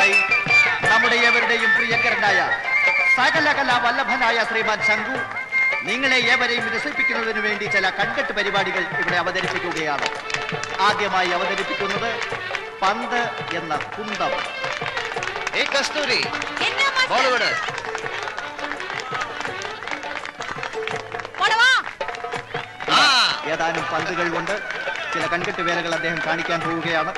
അടുത്തതായി നമ്മുടെ ഏവരുടെയും പ്രിയങ്കരനായ സകലകലാ വല്ലഭനായ ശ്രീമാൻ ശങ്കു നിങ്ങളെ ഏവരെയും രസിപ്പിക്കുന്നതിന് വേണ്ടി ചില കൺകെട്ട് പരിപാടികൾ ഇവിടെ അവതരിപ്പിക്കുകയാണ്. ആദ്യമായി അവതരിപ്പിക്കുന്നത് പന്ത് എന്ന കുന്തം. കസ്തൂരി ഏതാനും പന്തുകൾ കൊണ്ട് ചില കൺകെട്ട് വേലകൾ അദ്ദേഹം കാണിക്കാൻ പോവുകയാണ്.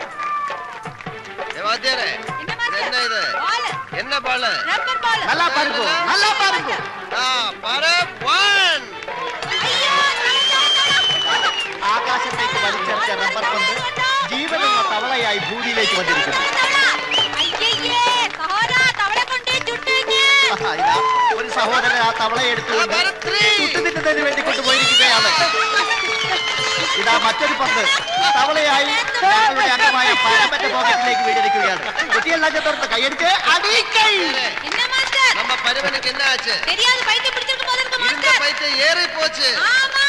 ആകാശത്തേക്ക് വലിച്ചെറിച്ച റബ്ബർ പന്ത് ജീവനുള്ള തവളയായി ഭൂമിയിലേക്ക് വന്നിരിക്കുന്നു. ഒരു സഹോദരൻ ആ തവളയെ എടുത്തുകൊണ്ട് ചുട്ടുതിന്നതിന് വേണ്ടി കൊണ്ടുപോയിരിക്കുകയാണ്. ഇതാ മറ്റൊരു പന്ത് തവളയായി ഞങ്ങളുടെ അംഗമായ പരമന്റെ പോക്കറ്റിലേക്ക് വീടിരിക്കുകയാണ്. കുട്ടിയെല്ലാം ചേർത്ത് കൈയടിച്ച് അടിക്കൈ. நம்ம பருவனுக்கு என்ன ஆச்சு? தெரியாது, பைத்திய பிடிச்சிருக்கு போல இருக்கு மாஸ்டர். இந்த பைத்தியம் ஏறி போச்சு. ஆமா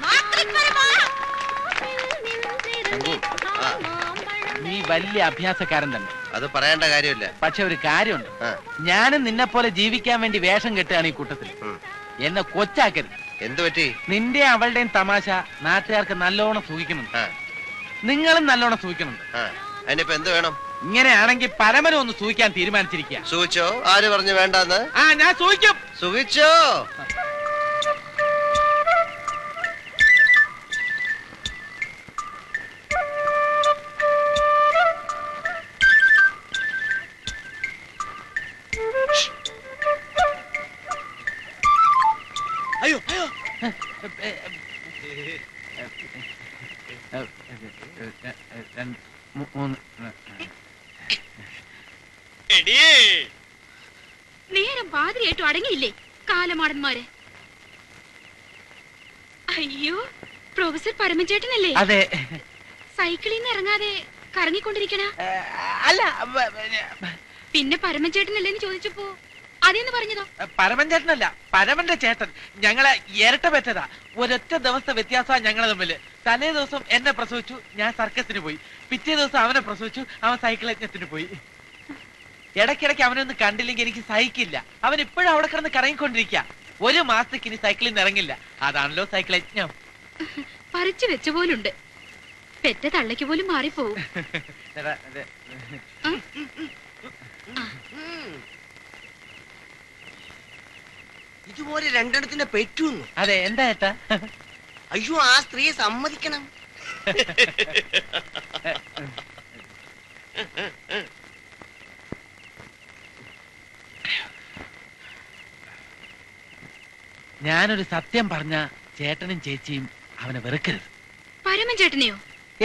மாஸ்டர் பரமா. നീ വലിയ അഭ്യാസക്കാരൻ തന്നെ. അത് പറയേണ്ട കാര്യമില്ല. പക്ഷെ ഒരു കാര്യമുണ്ട്, ഞാനും നിന്നെ പോലെ ജീവിക്കാൻ വേണ്ടി വേഷം കെട്ടുകയാണ് ഈ കൂട്ടത്തിൽ. എന്നെ കൊച്ചാക്കരുത്. എന്ത് പറ്റി? നിന്റെ അവളുടെയും തമാശ നാട്ടുകാർക്ക് നല്ലോണം സൂഹിക്കുന്നുണ്ട്, നിങ്ങളും നല്ലോണം സൂഹിക്കുന്നുണ്ട്. അതിനിപ്പോ എന്ത് വേണം? ഇങ്ങനെയാണെങ്കിൽ പരമനും ഒന്ന് സൂഹിക്കാൻ തീരുമാനിച്ചിരിക്കുക. സൂഹിച്ചോ? ആര് പറഞ്ഞു വേണ്ടെന്ന്? ഞാൻ സൂഹിക്കും. സൂഹിച്ചോ? അയ്യോ അയ്യോ, നേരം പാതിരിയായിട്ടും അടങ്ങിയില്ലേ കാലമാടന്മാരെ? അയ്യോ, പ്രൊഫസർ പരമചേട്ടനല്ലേ? അതെ. സൈക്കിളിൽ നിന്ന് ഇറങ്ങാതെ കറങ്ങിക്കൊണ്ടിരിക്കണ? അല്ല, പിന്നെ പരമചേട്ടനല്ലേന്ന് ചോദിച്ചപ്പോ അതേന്ന് പറഞ്ഞതോ? പരമൻ ചേട്ടനല്ല, പരമന്റെ ചേട്ടൻ. ഞങ്ങളെ ഇരട്ട പറ്റതാ. ഒരൊറ്റ ദിവസത്തെ വ്യത്യാസമാണ് ഞങ്ങളെ തമ്മില്. തലേ ദിവസം എന്നെ പ്രസവിച്ചു, ഞാൻ സർക്കസിന് പോയി. പിറ്റേ ദിവസം അവനെ പ്രസവിച്ചു, അവൻ സൈക്കിൾ യജ്ഞത്തിന് പോയി. ഇടയ്ക്കിടയ്ക്ക് അവനൊന്നും കണ്ടില്ലെങ്കിൽ എനിക്ക് സഹിക്കില്ല. അവൻ ഇപ്പോഴും അവിടെ കിടന്ന് കറങ്ങിക്കൊണ്ടിരിക്കുക. ഒരു മാസത്തേക്ക് ഇനി സൈക്കിളിൽ നിന്ന് ഇറങ്ങില്ല. അതാണല്ലോ സൈക്കിൾ യജ്ഞം. പറിച്ചു വെച്ച പോലുണ്ട്. പെറ്റ തള്ളയ്ക്ക് പോലും മാറിപ്പോവും. ഇതുപോലെ രണ്ടെണ്ണത്തിന്റെ പെറ്റുന്നു. അതെ, എന്താ ഏട്ടാ? അയ്യോ, ആ സ്ത്രീയെ സമ്മതിക്കണം. ഞാനൊരു സത്യം പറഞ്ഞ ചേട്ടനും ചേച്ചിയും അവനെ വെറുക്കരുത്. പരമൻ ചേട്ടനെയോ?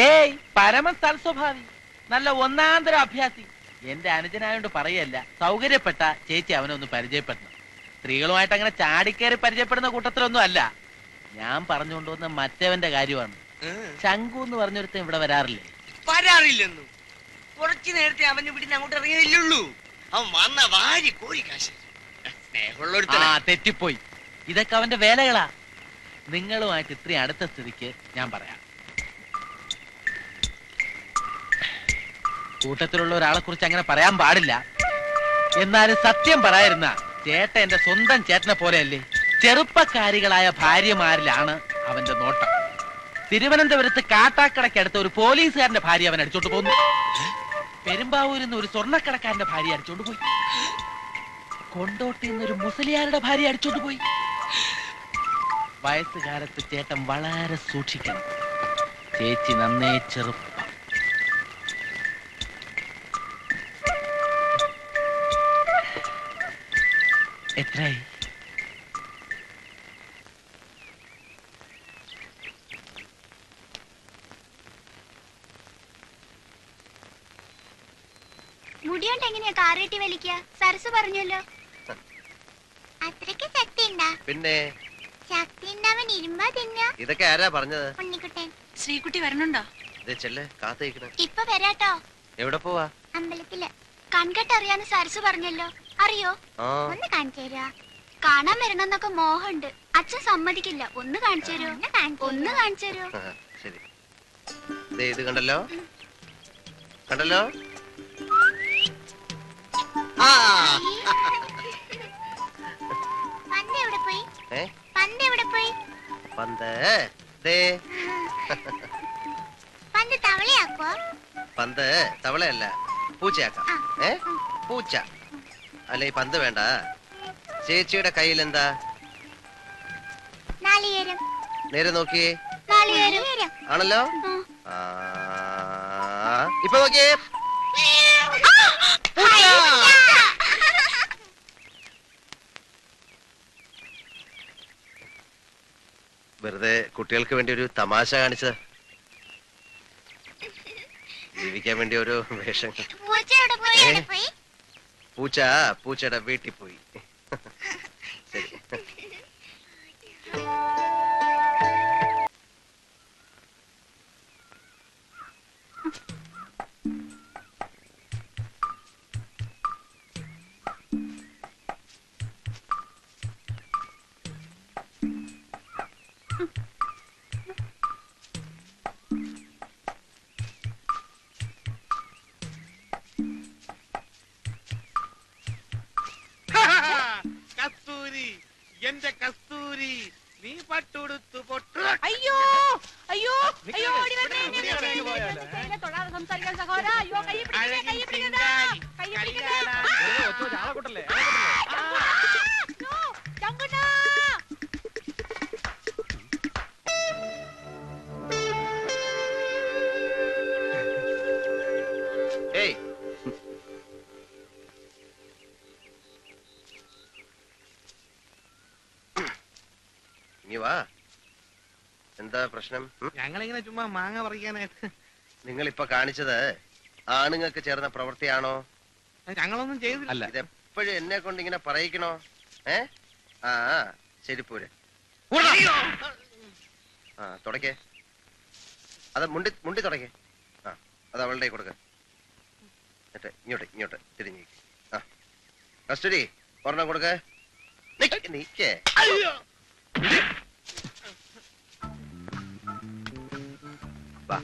ഏയ്, പരമൻ സൽസ്വഭാവി, നല്ല ഒന്നാന്തരം അഭ്യാസി. എന്റെ അനുജനായോണ്ട് പറയല്ല, സൗകര്യപ്പെട്ട ചേച്ചി അവനെ ഒന്ന് പരിചയപ്പെടണം. സ്ത്രീകളുമായിട്ട് അങ്ങനെ ചാടിക്കേറി പരിചയപ്പെടുന്ന കൂട്ടത്തിലൊന്നും അല്ല. ഞാൻ പറഞ്ഞുകൊണ്ടുവന്ന മറ്റവന്റെ കാര്യമാണ്. ശങ്കു എന്ന് പറഞ്ഞൊരുത്തൻ ഇവിടെ വരാറില്ലേ? വരാറില്ലെന്നു. കുറച്ചു നേരത്തെ അവൻ ഇവിടെ അങ്ങോട്ട് ഇറങ്ങിയതല്ലുള്ളൂ. അവൻ വന്ന വാരി കോരി കാശ്. സ്നേഹമുള്ള തെറ്റിപ്പോയി. ഇതൊക്കെ അവന്റെ വേലകളാ. നിങ്ങളുമായിട്ട് ഇത്രയും അടുത്ത സ്ഥിതിക്ക് ഞാൻ പറയാം. കൂട്ടത്തിലുള്ള ഒരാളെ കുറിച്ച് അങ്ങനെ പറയാൻ പാടില്ല. എന്നാലും സത്യം പറയാതിരുന്ന ചേട്ടൻ എന്റെ സ്വന്തം ചേട്ടനെ പോലെയല്ലേ. ചെറുപ്പക്കാരികളായ ഭാര്യമാരിലാണ് അവന്റെ നോട്ടം. തിരുവനന്തപുരത്ത് കാട്ടാക്കടയ്ക്കടുത്ത ഒരു പോലീസുകാരന്റെ ഭാര്യ അവൻ അടിച്ചോണ്ട് പോന്നു. പെരുമ്പാവൂരിൽ നിന്ന് ഒരു സ്വർണ്ണക്കടക്കാരന്റെ ഭാര്യ അടിച്ചോണ്ട് പോയി. കൊണ്ടോട്ടിൽ നിന്ന് ഒരു മുസ്ലിയാരുടെ ഭാര്യ അടിച്ചോണ്ട് പോയി. വയസ്സുകാലത്ത് ചേട്ടൻ വളരെ സൂക്ഷിക്കണം. ചേച്ചി നന്നേ ചെറുപ്പം. എത്രയായി? മുടിയോണ്ട് എങ്ങനെയാ കാറേറ്റി വലിക്കുക? സരസ് പറഞ്ഞല്ലോ. അത്രയ്ക്ക് ശക്തി ഉണ്ടാ? പിന്നെ ശക്തി ഉണ്ടാവൻ ഇരുമ്പാ തിന്ന. ഇതൊക്കെ ആരാ പറഞ്ഞത്? ഉണ്ണിക്കുട്ടൻ. ശ്രീകുട്ടി വരണുണ്ടോ? ഇപ്പൊ വരാട്ടോ. എവിടെ പോവാ? അമ്പലത്തില്. കൺകെട്ടറിയാന്ന് സരസ് പറഞ്ഞല്ലോ, അറിയോ? ഒന്ന് കാണിച്ചു തരാ. കാണാൻ വരണമെന്നൊക്കെ മോഹമുണ്ട്. അച്ഛൻ സമ്മതിക്കില്ല. ഒന്ന് കാണിച്ചു തരോ? ഒന്ന് കാണിച്ചു തരോ? ശരി, ഇത് കണ്ടല്ലോ, കണ്ടല്ലോ. പന്ത് എവിടെ പോയി? ഏ പന്ത് എവിടെ പോയി? പന്ത് ദേ പന്ത് തവളയാക്കോ? പന്ത് തവളയല്ല പൂച്ചയാക്കാം. ഏ പൂച്ച അല്ല ഈ പന്ത് വേണ്ട. ചേച്ചിയുടെ കയ്യിൽ എന്താ? നാളികേരം. നേരെ നോക്കിയേ. നാളികേരം ആണല്ലോ. ഇപ്പൊ നോക്കിയേ. വെറുതെ കുട്ടികൾക്ക് വേണ്ടി ഒരു തമാശ കാണിച്ചത്. ജീവിക്കാൻ വേണ്ടി ഒരു വേഷം. പൂച്ച എവിടെ പോയി? എവിടെ പോയി? പൂച്ച പൂച്ചയുടെ വീട്ടിൽ പോയി. ശരി. കസ്തൂരി, എന്റെ കസ്തൂരി, നീ പട്ടുടുത്തു പൊട്ടു. അയ്യോ അയ്യോ അയ്യോ ഓടി വരണേ. തൊടാതെ സംസാരിക്കാൻ സഹോദര. അയ്യോ കൈ പിടിക്കണേ, കൈ പിടിക്കണേ, കൈ പിടിക്കണേ. ചങ്കുണ്ണാ. ഏയ് ഇനി വാ. എന്താ പ്രശ്നം? ഞങ്ങളിങ്ങനെ ചുമ്മാ മാങ്ങ പറിക്കാനായിട്ട്. നിങ്ങൾ ഇപ്പൊ കാണിച്ചത് ആണുങ്ങൾക്ക് ചേർന്ന പ്രവൃത്തിയാണോ? ഞങ്ങളൊന്നും ചെയ്തില്ല. ഇതെപ്പോഴും എന്നെ കൊണ്ട് ഇങ്ങനെ പറയിക്കണോ? ഏ ആ ശരിപ്പൂര് ആ തുടക്കേ. അത് മുണ്ടി മുണ്ടി തുടക്കേ. ആ അത് അവളുടെ കൊടുക്ക. എന്നിട്ട് ഇങ്ങോട്ട് ഇങ്ങോട്ട് തിരിഞ്ഞു. ആ കസ്തൂരി ഒരെണ്ണം കൊടുക്ക. നീക്കേ. വാ.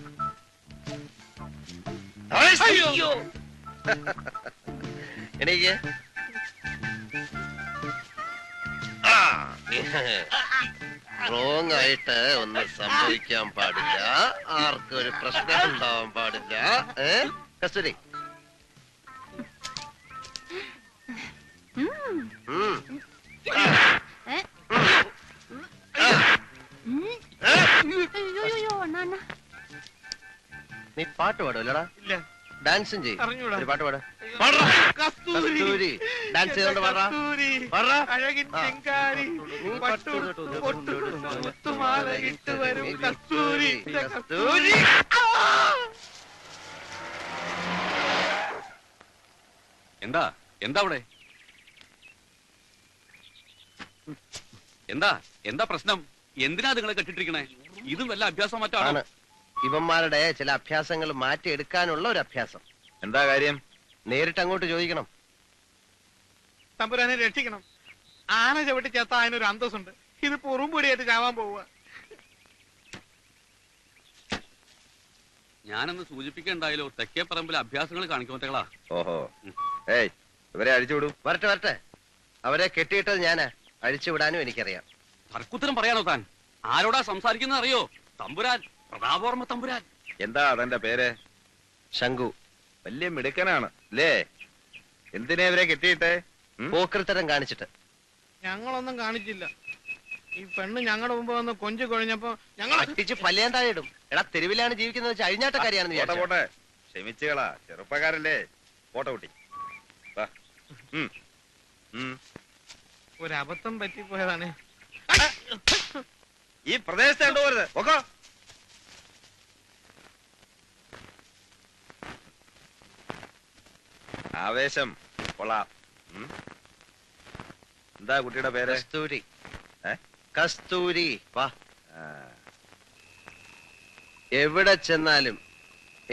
എണീക്ക്. റോങ് ആയിട്ട് ഒന്നും സംഭവിക്കാൻ പാടില്ല. ആർക്കും ഒരു പ്രശ്നം ഉണ്ടാവാൻ പാടില്ല. കസ്തൂരി നീ പാട്ട് പാടുമല്ലടാ? ഇല്ല. ഡാൻസും ചെയ്യും. അറിഞ്ഞൂടാ. ഒരു പാട്ട് പാട്. കസ്തൂരി, കസ്തൂരി ഡാൻസ് ചെയ്തോണ്ട് പാടാ. കസ്തൂരി, പാടാ. അഴകിൻ ചെങ്കാരി, പട്ടുടുത്തു പൊട്ടുടുത്തു മുത്തുമാല ഇട്ട് വരും കസ്തൂരി, കസ്തൂരി. എന്താ എന്താ അവിടെ എന്താ എന്താ പ്രശ്നം? എന്തിനാ നിങ്ങളെ കെട്ടിട്ടിരിക്കണേ? ഇതും വല്ല അഭ്യാസം മറ്റാണ്. ഇവന്മാരുടെ ചില അഭ്യാസങ്ങൾ മാറ്റിയെടുക്കാനുള്ള ഒരു അഭ്യാസം. എന്താ കാര്യം? നേരിട്ട് അങ്ങോട്ട് ചോദിക്കണം. തമ്പുരാനെ രക്ഷിക്കണം. ആന ചവിട്ടി ചേത്ത അതിനൊരു അന്തസ്സുണ്ട്. ഇത് പുറുംപൊടിയായിട്ട് ചാവാൻ പോവുക. ഞാനൊന്ന് സൂചിപ്പിക്കണ്ടായാലോ, തെക്കേ പറമ്പിൽ അഭ്യാസങ്ങൾ കാണിക്കുമറ്റകളാ. ഓഹോ. ഏയ് ഇവരെ അഴിച്ചുവിടും. വരട്ടെ വരട്ടെ. അവരെ കെട്ടിയിട്ടത് ഞാനാ. അഴിച്ചുവിടാനും എനിക്കറിയാം. തർക്കുത്തരം പറയാനോ താൻ? ആരോടാ സംസാരിക്കുന്നത് അറിയോ? തമ്പുരാൻ, പ്രതാപവർമ്മ തമ്പുരാൻ. എന്താ അതെന്റെ പേര്? ശംഖു. വലിയ മിടുക്കനാണ് അല്ലേ? എന്തിനാ ഇവരെ കെട്ടിയിട്ടെ? പോക്കൃത്തരം കാണിച്ചിട്ട്. ഞങ്ങളൊന്നും കാണിച്ചില്ല. ഈ പെണ്ണ് ഞങ്ങളുടെ മുമ്പ് വന്ന് കൊഞ്ചു കൊഴിഞ്ഞപ്പോ ഞങ്ങൾ അടിച്ച് പല്ലേൻ താഴെ ഇടും. എടാ തെരുവിലാണ് ജീവിക്കുന്നത് വെച്ചാൽ അഴിഞ്ഞാട്ടക്കാരിയാണെന്ന് പോട്ടെ വിചാരിച്ചോ? പോട്ടെ, ക്ഷമിച്ചുകളാ, ചെറുപ്പക്കാരല്ലേ. പോട്ടെ കുട്ടി. ഒരബദ്ധം പറ്റിപ്പോയതാണ്. ഈ പ്രദേശത്ത് കണ്ടുപോരുത്. ഓക്കോ. ആവേശം കൊള്ളാം. എന്താ കുട്ടിയുടെ പേര്? കസ്തൂരി. കസ്തൂരി. വാ. എവിടെ ചെന്നാലും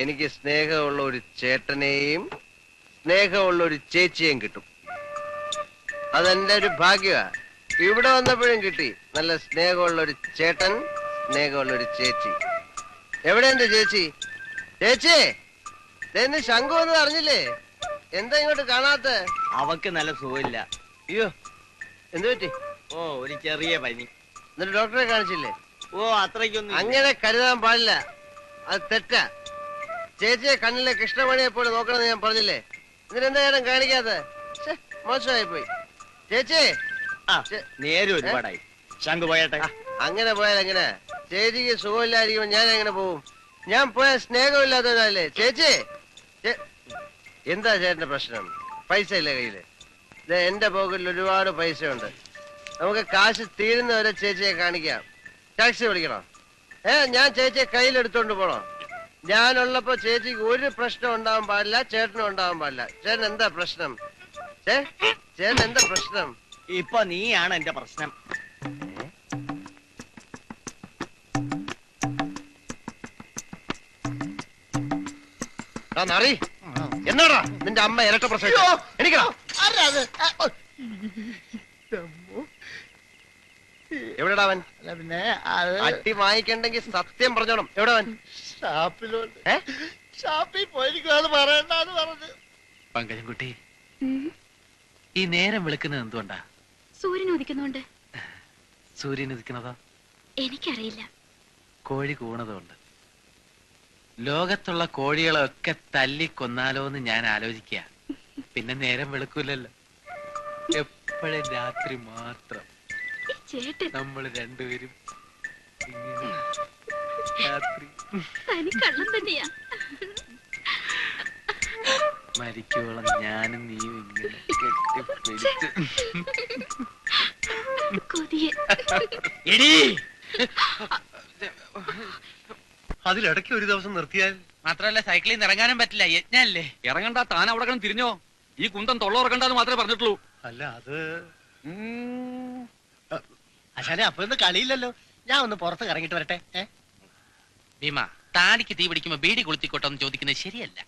എനിക്ക് സ്നേഹമുള്ള ഒരു ചേട്ടനെയും സ്നേഹമുള്ള ഒരു ചേച്ചിയെയും കിട്ടും. അതെന്റെ ഒരു ഭാഗ്യമാ. ഇവിടെ വന്നപ്പോഴും കിട്ടി. നല്ല സ്നേഹമുള്ള ഒരു ചേട്ടൻ, സ്നേഹമുള്ള ഒരു ചേച്ചി. എവിടെ എന്റെ ചേച്ചി? ചേച്ചി, ശംഖു എന്ന് അറിഞ്ഞില്ലേ? എന്താ ഇങ്ങോട്ട് കാണാത്ത? അവക്ക് നല്ല സുഖമില്ല. അയ്യോ, എന്ത് പറ്റി? ഓ, ഒരു ചെറിയ പനി. എന്നിട്ട് ഡോക്ടറെ കാണിച്ചില്ലേ? ഓ, അത്രയ്ക്കൊന്നും അങ്ങനെ കരുതാൻ പാടില്ല, അത് തെറ്റാ. ചേച്ചിയെ കണ്ണിലെ കൃഷ്ണമണിയെ പോലെ നോക്കണമെന്ന് ഞാൻ പറഞ്ഞില്ലേ? ഇതിനെന്താ നേരം കാണിക്കാത്ത? മോശമായി പോയി. ചേച്ചി നേരെ ഒരുപാടായി. ശംഖു പോയട്ടെ. അങ്ങനെ പോയാൽ എങ്ങനെ? ചേച്ചിക്ക് സുഖമില്ലായിരിക്കുമ്പോ ഞാൻ എങ്ങനെ പോവും? ഞാൻ പോയാൽ സ്നേഹമില്ലാത്തവരല്ലേ? ചേച്ചി എന്താ ചേട്ടന്റെ പ്രശ്നം? പൈസ ഇല്ല കയ്യില്? എന്റെ പോക്കറ്റിൽ ഒരുപാട് പൈസ ഉണ്ട്. നമുക്ക് കാശ് തീരുന്നവരെ ചേച്ചിയെ കാണിക്കാം. ടാക്സി വിളിക്കണോ? ഞാൻ ചേച്ചിയെ കയ്യിലെടുത്തോണ്ട് പോണോ? ഞാനുള്ളപ്പോ ചേച്ചിക്ക് ഒരു പ്രശ്നം ഉണ്ടാവാൻ പാടില്ല, ചേട്ടനും ഉണ്ടാവാൻ പാടില്ല. ചേട്ടൻ എന്താ പ്രശ്നം? ചേട്ടൻ എന്താ പ്രശ്നം? ഇപ്പൊ നീയാണ് എന്റെ പ്രശ്നം. എന്നാടാ നിന്റെ അമ്മ ഇരട്ട പ്രസവിച്ചോ? എനിക്കോ എവിടെടാ അവൻ? പിന്നെ അട്ടി വാങ്ങിക്കണ്ടെങ്കിൽ സത്യം പറഞ്ഞോണം. എവിടെ അവൻ? ഷാപ്പിൽ പോയിരിക്കുവാന്ന് പറയണ്ടെന്ന് പറഞ്ഞു. പങ്കജൻകുട്ടി, ഈ നേരം വിളിക്കുന്നത് എന്തുകൊണ്ടാ? സൂര്യൻ ഉദിക്കുന്നോണ്ട്. സൂര്യൻ ഉദിക്കുന്നതോ? എനിക്കറിയില്ല. കോഴി കൂണതുകൊണ്ട്. ലോകത്തുള്ള കോഴികളൊക്കെ തല്ലിക്കൊന്നാലോ എന്ന് ഞാൻ ആലോചിക്കുക. പിന്നെ നേരം വെളുക്കൂലല്ലോ, എപ്പോഴും രാത്രി മാത്രം. നമ്മൾ രണ്ടുപേരും ഇങ്ങനെ രാത്രി കള്ളം തന്നെയാ. മരിക്കോളം ഞാനും നീയും ഇങ്ങനെ കെട്ടിപ്പിടിച്ച്. അതിലിടയ്ക്ക് ഒരു ദിവസം നിർത്തിയാൽ മാത്രമല്ല സൈക്കിളിൽ നിന്ന് ഇറങ്ങാനും പറ്റില്ല, യജ്ഞല്ലേ. ഇറങ്ങണ്ട, താൻ അവിടെ കിടന്ന് തിരിഞ്ഞോ. ഈ കുന്തം തൊള്ളോറക്കണ്ടെന്ന് മാത്രമേ പറഞ്ഞിട്ടുള്ളൂ. അല്ല അത് അച്ഛനെ അപ്പൊ ഇന്ന് കളിയില്ലല്ലോ. ഞാൻ ഒന്ന് പുറത്ത് ഇറങ്ങിട്ട് വരട്ടെ. ഭീമ, താടിക്ക് തീ പിടിക്കുമ്പോ ബീഡി കൊളുത്തിക്കോട്ടെ എന്ന് ചോദിക്കുന്നത് ശരിയല്ല.